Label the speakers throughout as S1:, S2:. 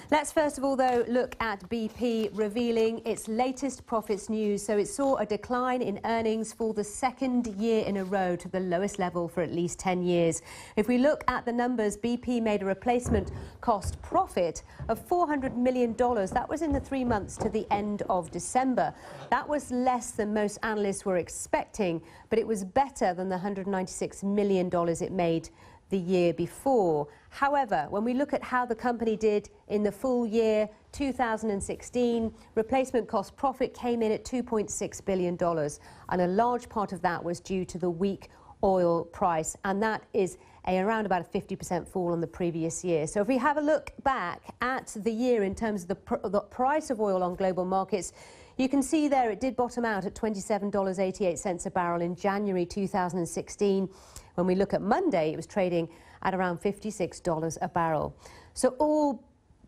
S1: Let's first of all, though, look at BP revealing its latest profits news. So it saw a decline in earnings for the second year in a row to the lowest level for at least 10 years. If we look at the numbers, BP made a replacement cost profit of $400 million. That was in the 3 months to the end of December. That was less than most analysts were expecting, but it was better than the $196 million it made the year before. However, when we look at how the company did in the full year 2016, replacement cost profit came in at $2.6 billion, and a large part of that was due to the weak oil price, and that is around about a 50% fall on the previous year. So if we have a look back at the year in terms of the price of oil on global markets, you can see there it did bottom out at $27.88 a barrel in January 2016. When we look at Monday, it was trading at around $56 a barrel. So all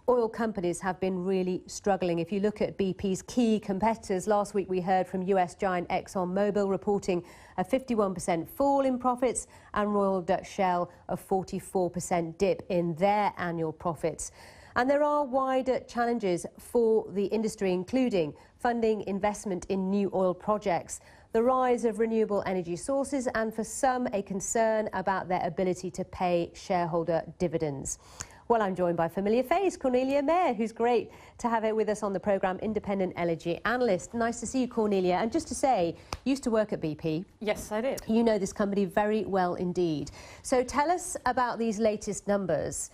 S1: oil companies have been really struggling. If you look at BP's key competitors, last week we heard from US giant ExxonMobil reporting a 51% fall in profits and Royal Dutch Shell a 44% dip in their annual profits. And there are wider challenges for the industry, including funding investment in new oil projects, the rise of renewable energy sources, and for some, a concern about their ability to pay shareholder dividends. Well, I'm joined by familiar face, Cornelia Meyer, who's great to have her with us on the programme, independent energy analyst. Nice to see you, Cornelia. And just to say, you used to work at BP.
S2: Yes, I did.
S1: You know this company very well indeed. So tell us about these latest numbers.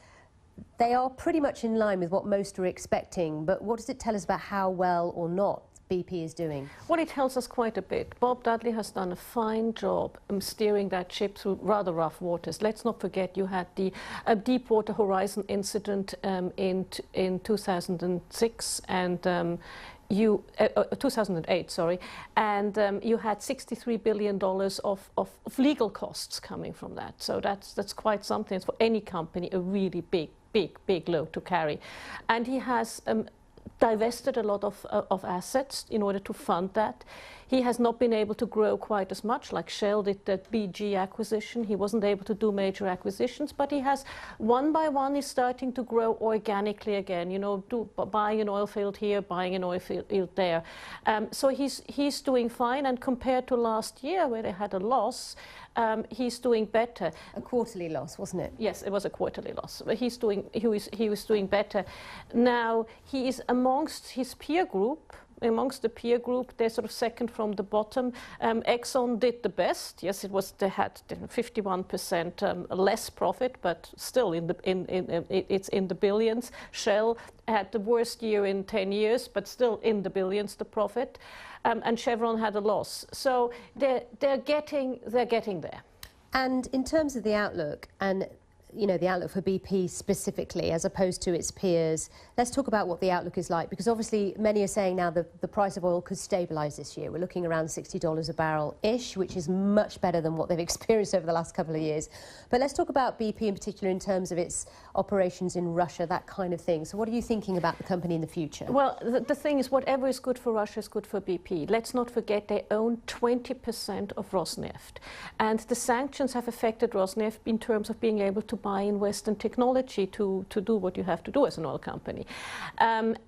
S1: They are pretty much in line with what most are expecting, but what does it tell us about how well or not BP is doing?
S2: Well, it tells us quite a bit. Bob Dudley has done a fine job steering that ship through rather rough waters. Let's not forget you had the Deepwater Horizon incident in 2006 and 2008, sorry, and you had $63 billion of legal costs coming from that. So that's quite something. It's for any company a really big load to carry. And he has divested a lot of assets in order to fund that. He has not been able to grow quite as much, like Shell did that BG acquisition. He wasn't able to do major acquisitions, but he has, one by one, is starting to grow organically again, you know, buying an oil field here, buying an oil field there. So he's doing fine, and compared to last year, where they had a loss, he's doing better.
S1: A quarterly loss, wasn't it?
S2: Yes, it was a quarterly loss. But he was doing better. Now, he is amongst his peer group. Amongst the peer group, they're sort of second from the bottom. Exxon did the best. Yes, they had 51% less profit, but still it's in the billions. Shell had the worst year in 10 years, but still in the billions, the profit. And Chevron had a loss. So they're getting there.
S1: And in terms of the outlook, and you know, the outlook for BP specifically as opposed to its peers, let's talk about what the outlook is like, because obviously many are saying now that the price of oil could stabilise this year. We're looking around $60 a barrel-ish, which is much better than what they've experienced over the last couple of years. But let's talk about BP in particular in terms of its operations in Russia, that kind of thing. So what are you thinking about the company in the future?
S2: Well, the thing is, whatever is good for Russia is good for BP. Let's not forget they own 20% of Rosneft. And the sanctions have affected Rosneft in terms of being able to buy in Western technology to do what you have to do as an oil company. And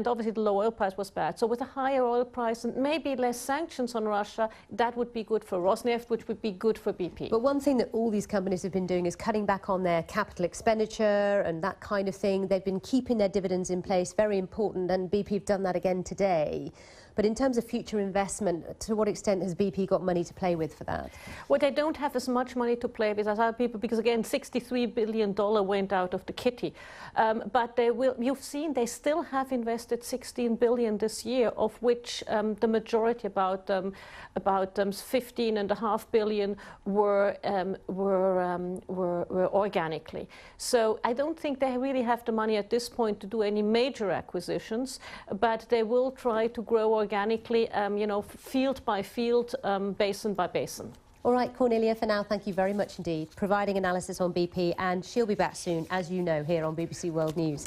S2: obviously the low oil price was bad. So with a higher oil price and maybe less sanctions on Russia, that would be good for Rosneft, which would be good for BP.
S1: But one thing that all these companies have been doing is cutting back on their capital expenditure and that kind of thing. They've been keeping their dividends in place, very important, and BP have done that again today. But in terms of future investment, to what extent has BP got money to play with for that?
S2: Well, they don't have as much money to play with as other people because, again, $63 billion went out of the kitty. But they will, you've seen they still have invested $16 billion this year, of which the majority, about $15.5 billion were organically. So I don't think they really have the money at this point to do any major acquisitions, but they will try to grow organically, you know, field by field, basin by basin.
S1: All right, Cornelia, for now, thank you very much indeed, providing analysis on BP, and she'll be back soon, as you know, here on BBC World News.